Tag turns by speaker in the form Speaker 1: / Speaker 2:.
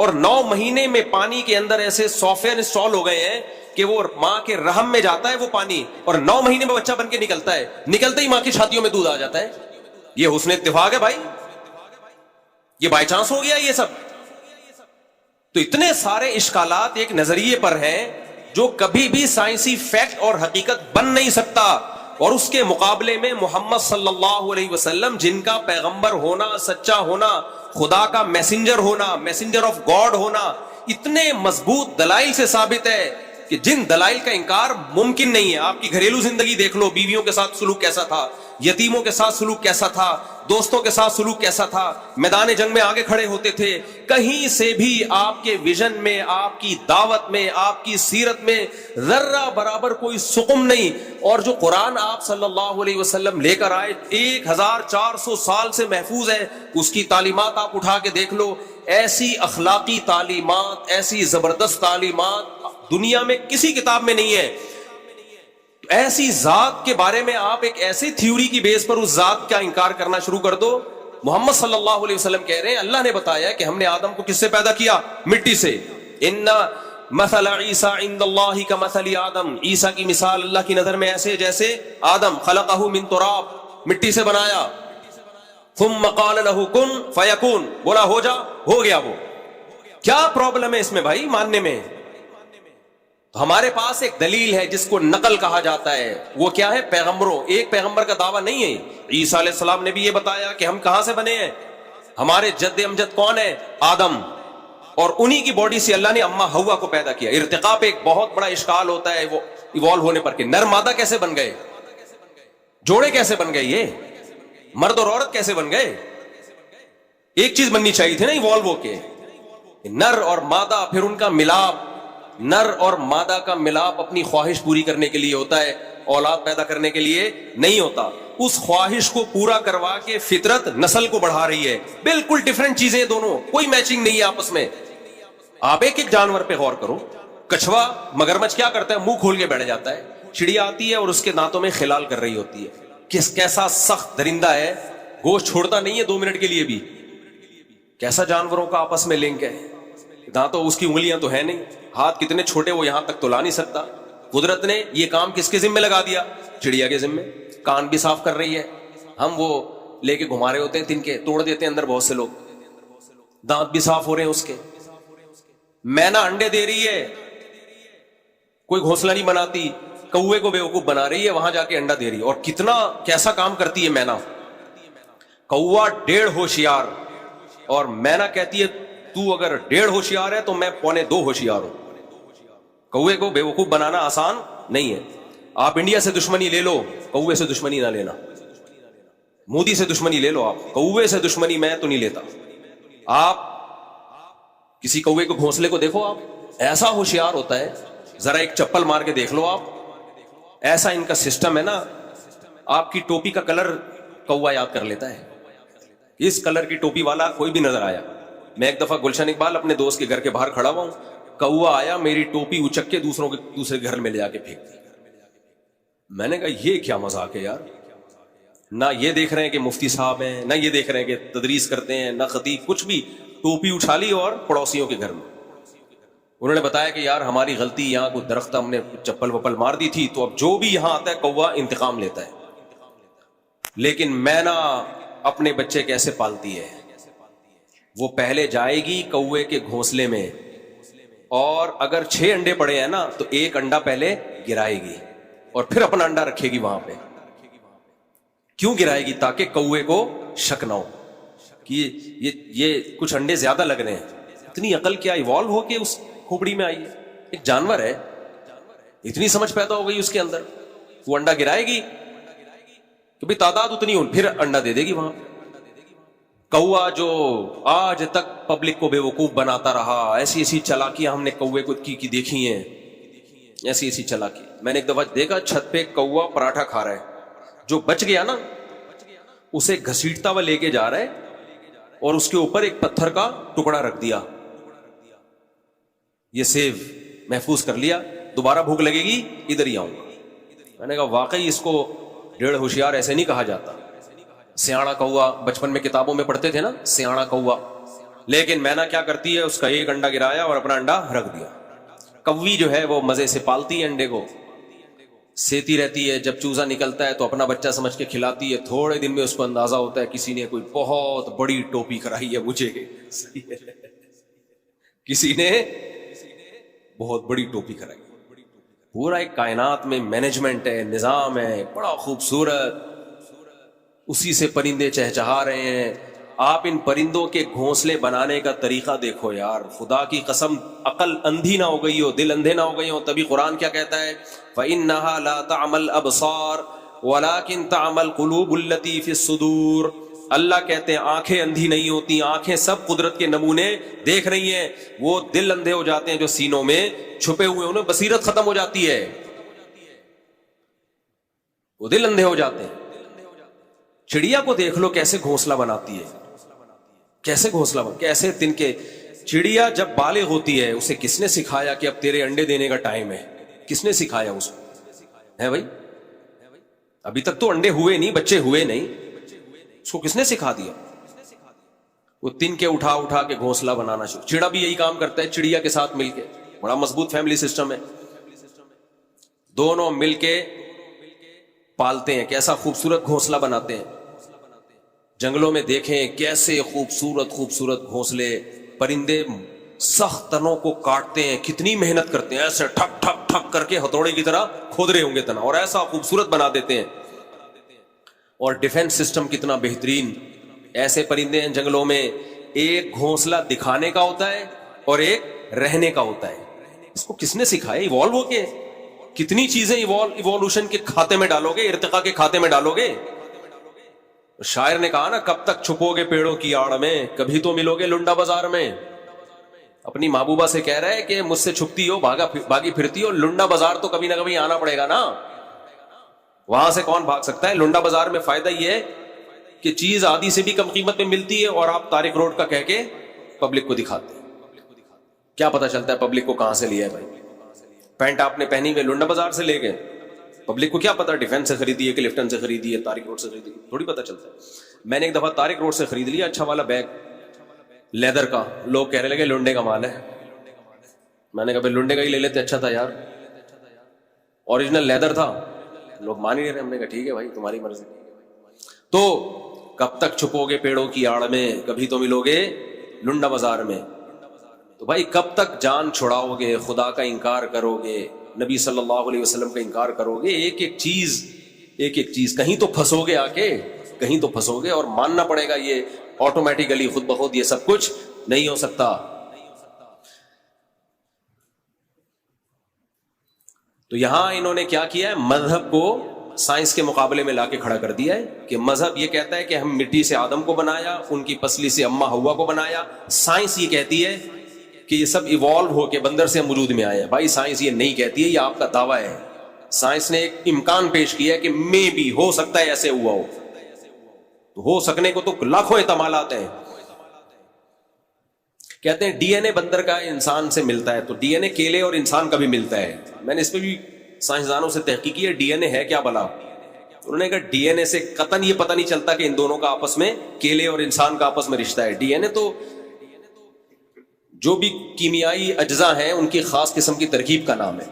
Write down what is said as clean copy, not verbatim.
Speaker 1: اور 9 مہینے میں پانی کے اندر ایسے سافٹ ویئر انسٹال ہو گئے ہیں کہ وہ ماں کے رحم میں جاتا ہے وہ پانی، اور 9 مہینے میں بچہ بن کے نکلتا ہے، نکلتے ہی ماں کی چھاتیوں میں دودھ آ جاتا ہے. یہ حسن اتفاق ہے بھائی؟ یہ بائی چانس ہو گیا یہ سب؟ تو اتنے سارے اشکالات ایک نظریے پر ہیں جو کبھی بھی سائنسی فیکٹ اور حقیقت بن نہیں سکتا، اور اس کے مقابلے میں محمد صلی اللہ علیہ وسلم جن کا پیغمبر ہونا، سچا ہونا، خدا کا میسنجر ہونا، میسنجر آف گاڈ ہونا اتنے مضبوط دلائل سے ثابت ہے کہ جن دلائل کا انکار ممکن نہیں ہے. آپ کی گھریلو زندگی دیکھ لو، بیویوں کے ساتھ سلوک کیسا تھا، یتیموں کے ساتھ سلوک کیسا تھا، دوستوں کے ساتھ سلوک کیسا تھا، میدان جنگ میں آگے کھڑے ہوتے تھے. کہیں سے بھی آپ کے ویژن میں، آپ کی دعوت میں، آپ کی سیرت میں ذرہ برابر کوئی سقم نہیں. اور جو قرآن آپ صلی اللہ علیہ وسلم لے کر آئے 1400 سال سے محفوظ ہے، اس کی تعلیمات آپ اٹھا کے دیکھ لو. ایسی اخلاقی تعلیمات، ایسی زبردست تعلیمات دنیا میں کسی کتاب میں نہیں ہے. ایسی ذات کے بارے میں آپ ایک ایسی تھیوری کی بیس پر اس ذات کا انکار کرنا شروع کر دو. محمد صلی اللہ علیہ وسلم کہہ رہے ہیں اللہ نے بتایا کہ ہم نے آدم کو کس سے پیدا کیا؟ مٹی سے. ان مثل عیسیٰ عند اللہ کمثل آدم، عیسیٰ کی مثال اللہ کی نظر میں ایسے جیسے آدم، خلقہ من تراب، مٹی سے بنایا، ثم قال له کن فیکون، بولا ہو جا، ہو گیا. وہ کیا پرابلم ہے اس میں بھائی ماننے میں؟ ہمارے پاس ایک دلیل ہے جس کو نقل کہا جاتا ہے. وہ کیا ہے؟ پیغمبروں. ایک پیغمبر کا دعویٰ نہیں ہے. عیسیٰ علیہ السلام نے بھی یہ بتایا کہ ہم کہاں سے بنے ہیں، ہمارے جد امجد کون ہے؟ آدم، اور انہی کی باڈی سے اللہ نے اماں حوا کو پیدا کیا. ارتقاء پہ ایک بہت بڑا اشکال ہوتا ہے وہ ایوالو ہونے پر کہ نر مادہ کیسے بن گئے، جوڑے کیسے بن گئے، یہ مرد اور عورت کیسے بن گئے؟ ایک چیز بننی چاہیے تھی نا ایوالو ہو کے، نر اور مادہ، پھر ان کا ملاپ. نر اور مادہ کا ملاپ اپنی خواہش پوری کرنے کے لیے ہوتا ہے، اولاد پیدا کرنے کے لیے نہیں ہوتا. اس خواہش کو پورا کروا کے فطرت نسل کو بڑھا رہی ہے. بالکل ڈیفرنٹ چیزیں دونوں، کوئی میچنگ نہیں ہے آپس میں. آپ ایک ایک جانور پہ غور کرو. کچھوا مگرمچھ کیا کرتا ہے؟ منہ کھول کے بیٹھ جاتا ہے. چڑیا آتی ہے اور اس کے دانتوں میں خلال کر رہی ہوتی ہے. کیسا سخت درندہ ہے، گوشت چھوڑتا نہیں ہے 2 منٹ کے لیے بھی. کیسا جانوروں کا آپس میں لنک ہے. دانتوں، اس کی انگلیاں تو ہے نہیں، ہاتھ کتنے چھوٹے وہ یہاں تک تو لا نہیں سکتا. قدرت نے یہ کام کس کے ذمہ لگا دیا؟ چڑیا کے ذمہ. کان بھی صاف کر رہی ہے، ہم وہ لے کے گھما رہے ہوتے ہیں تن کے، توڑ دیتے ہیں اندر بہت سے لوگ. دانت بھی صاف ہو رہے ہیں اس کے. مینا انڈے دے رہی ہے، کوئی گھونسلہ نہیں بناتی، کوے کو بیوقوف بنا رہی ہے، وہاں جا کے انڈا دے رہی ہے. اور کتنا کیسا کام کرتی ہے مینا. کوا 1.5 ہوشیار، اور مینا کہتی ہے تو اگر 1.5 ہوشیار ہے تو میں 1.25 ہوشیار ہوں. کوے کو بیوقوف بنانا آسان نہیں ہے. آپ انڈیا سے دشمنی لے لو، کوے سے دشمنی نہ لینا. مودی سے دشمنی لے لو، آپ کوے سے دشمنی میں تو نہیں لیتا. آپ کسی کوے کو گھونسلے کو دیکھو، آپ ایسا ہوشیار ہوتا ہے، ذرا ایک چپل مار کے دیکھ لو آپ. ایسا ان کا سسٹم ہے نا. آپ کی ٹوپی کا کلر کوا یاد کر لیتا ہے. اس کلر کی ٹوپی والا کوئی بھی نظر آیا. میں ایک دفعہ گلشن اقبال اپنے دوست کے گھر کے باہر کھڑا ہوا ہوں، کوا آیا، میری ٹوپی اچک کے دوسرے گھر میں لے جا کے پھینک دی. میں نے کہا یہ کیا مذاق ہے یار. نہ یہ دیکھ رہے ہیں کہ مفتی صاحب ہیں، نہ یہ دیکھ رہے ہیں کہ تدریس کرتے ہیں، نہ خطیب، کچھ بھی. ٹوپی اٹھا لی اور پڑوسیوں کے گھر میں. انہوں نے بتایا کہ یار ہماری غلطی، یہاں کوئی درخت ہم نے چپل وپل مار دی تھی، تو اب جو بھی یہاں آتا ہے کوا انتقام لیتا ہے. لیکن مینا اپنے بچے کیسے پالتی ہے؟ وہ پہلے جائے گی کوے کے گھونسلے میں، اور اگر 6 انڈے پڑے ہیں نا تو 1 انڈا پہلے گرائے گی اور پھر اپنا انڈا رکھے گی وہاں پہ. کیوں گرائے گی؟ تاکہ کوے کو شک نہ ہو کہ یہ کچھ انڈے زیادہ لگ رہے ہیں. اتنی عقل کیا ایوالو ہو کے اس کھوپڑی میں آئی ہے. ایک جانور ہے، اتنی سمجھ پیدا ہو گئی اس کے اندر. وہ انڈا گرائے گی کہ بھی تعداد اتنی ہو، پھر انڈا دے دے گی وہاں. کوا جو آج تک پبلک کو بے وقوف بناتا رہا، ایسی ایسی چالاکیاں ہم نے کوے کو کی دیکھی ہیں، ایسی ایسی چالاکی. میں نے ایک دفعہ دیکھا چھت پہ کوا پراٹھا کھا رہا ہے، جو بچ گیا نا اسے گھسیٹتا ہوا لے کے جا رہا ہے اور اس کے اوپر ایک پتھر کا ٹکڑا رکھ دیا. یہ سیو محفوظ کر لیا، دوبارہ بھوک لگے گی ادھر ہی آؤں گا. میں نے کہا واقعی اس کو 1.5 ہوشیار ایسے نہیں کہا جاتا. سیاڑا کوا، بچپن میں کتابوں میں پڑھتے تھے نا، سیاڑا کوا. لیکن مینا کیا کرتی ہے, اس کا ایک انڈا گرایا اور اپنا انڈا رکھ دیا. کوی جو ہے وہ مزے سے پالتی ہے انڈے کو, سیتی رہتی ہے, جب چوزا نکلتا ہے تو اپنا بچہ سمجھ کے کھلاتی ہے. تھوڑے دن میں اس کو اندازہ ہوتا ہے کسی نے کوئی بہت بڑی ٹوپی کرائی ہے مجھے, کسی نے بہت بڑی ٹوپی کرائی. پورا ایک کائنات میں مینجمنٹ ہے, نظام ہے, بڑا خوبصورت. اسی سے پرندے چہچہا رہے ہیں. آپ ان پرندوں کے گھونسلے بنانے کا طریقہ دیکھو یار, خدا کی قسم عقل اندھی نہ ہو گئی ہو, دل اندھے نہ ہو گئی ہو. تبھی قرآن کیا کہتا ہے, فَإِنَّهَا لَا تَعْمَى الْأَبْصَارُ وَلَكِنْ تَعْمَى الْقُلُوبُ الَّتِي فِي الصُّدُورِ. اللہ کہتے ہیں آنکھیں اندھی نہیں ہوتی, آنکھیں سب قدرت کے نمونے دیکھ رہی ہیں, وہ دل اندھے ہو جاتے ہیں جو سینوں میں چھپے ہوئے, انہیں بصیرت ختم ہو جاتی ہے, وہ دل اندھے ہو جاتے ہیں. چڑیا کو دیکھ لو کیسے گھونسلہ بناتی ہے, کیسے گھونسلہ کیسے تن کے. چڑیا جب بالغ ہوتی ہے اسے کس نے سکھایا کہ اب تیرے انڈے دینے کا ٹائم ہے؟ کس نے سکھایا اس کو؟ ہے بھائی, ابھی تک تو انڈے ہوئے نہیں, بچے ہوئے نہیں, اس کو کس نے سکھا دیا؟ وہ تن کے اٹھا اٹھا کے گھونسلہ بنانا شروع. چڑا بھی یہی کام کرتا ہے چڑیا کے ساتھ مل کے, بڑا مضبوط فیملی سسٹم ہے, دونوں مل کے پالتے ہیں. کیسا خوبصورت گھونسلہ بناتے ہیں. جنگلوں میں دیکھیں کیسے خوبصورت خوبصورت گھونسلے, پرندے سخت تنوں کو کاٹتے ہیں, کتنی محنت کرتے ہیں, ایسے ٹھک ٹھک ٹھک کر کے ہتھوڑے کی طرح کھود رہے ہوں گے تنا, اور ایسا خوبصورت بنا دیتے ہیں. اور ڈیفنس سسٹم کتنا بہترین. ایسے پرندے ہیں جنگلوں میں, ایک گھونسلہ دکھانے کا ہوتا ہے اور ایک رہنے کا ہوتا ہے. اس کو کس نے سکھایا؟ ایوالو ہو کے کتنی چیزیں ایوالوشن کے کھاتے میں ڈالو گے, ارتقاء کے کھاتے میں ڈالو گے. شاعر نے کہا نا, کب تک چھپو گے پیڑوں کی آڑ میں, کبھی تو ملو گے لنڈا بازار میں. اپنی محبوبہ سے کہہ رہا ہے کہ مجھ سے چھپتی ہو, بھاگی پھرتی ہو, لنڈا بازار تو کبھی نہ کبھی آنا پڑے گا نا. وہاں سے کون بھاگ سکتا ہے؟ لنڈا بازار میں فائدہ یہ ہے کہ چیز آدھی سے بھی کم قیمت میں ملتی ہے, اور آپ طارق روڈ کا کہہ کے پبلک کو دکھاتے ہیں. کیا پتا چلتا ہے پبلک کو کہاں سے لیا ہے بھائی؟ پینٹ آپ نے پہنی ہوئی لنڈا بازار سے لے گئے, پبلک کو کیا پتا ڈیفینس سے خریدی ہے کہ لفٹن سے خریدی ہے, طارق روڈ سے خریدی ہے, تھوڑی پتا چلتا ہے. میں نے ایک دفعہ طارق روڈ سے خرید لیا اچھا والا بیگ لیدر کا, لوگ کہنے لگے لنڈے کا مال ہے. میں نے کہا بھائی لنڈے کا ہی لے لیتے, اچھا تھا یار, اوریجنل لیدر تھا. لوگ مان ہی نہیں رہے. ہم نے کہا ٹھیک ہے بھائی تمہاری مرضی. تو کب تک چھپو گے پیڑوں کی آڑ میں, کبھی تو ملو گے لنڈا بازار میں. تو بھائی کب تک جان چھڑاؤ گے, خدا کا انکار کرو گے, نبی صلی اللہ علیہ وسلم کا انکار کرو گے. ایک ایک چیز کہیں تو پھنسو گے, آ کے کہیں تو پھنسو گے, اور ماننا پڑے گا یہ آٹومیٹیکلی خود بخود یہ سب کچھ نہیں ہو سکتا. تو یہاں انہوں نے کیا کیا ہے, مذہب کو سائنس کے مقابلے میں لا کے کھڑا کر دیا ہے کہ مذہب یہ کہتا ہے کہ ہم مٹی سے آدم کو بنایا, ان کی پسلی سے اماں ہوا کو بنایا. سائنس یہ کہتی ہے کہ یہ سب ایوالو ہو کے بندر سے وجود میں آئے ہیں. بھائی سائنس یہ نہیں کہتی ہے, یہ آپ کا دعویٰ ہے. سائنس نے ایک امکان پیش کیا ہے کہ میں بھی ہو سکتا ہے ایسے ہوا ہو. تو ہو سکنے کو تو لاکھوں احتمالات ہیں. کہتے ہیں ڈی این اے بندر کا انسان سے ملتا ہے, تو ڈی این اے کیلے اور انسان کا بھی ملتا ہے. میں نے اس پہ بھی سائنسدانوں سے تحقیق کی ہے, ڈی این اے ہے کیا بلا. انہوں نے کہا ڈی این اے سے قطعاً یہ پتہ نہیں چلتا کہ ان دونوں کا آپس میں, کیلے اور انسان کا آپس میں رشتہ ہے. ڈی این اے تو جو بھی کیمیائی اجزاء ہیں ان کی خاص قسم کی ترکیب کا نام ہے.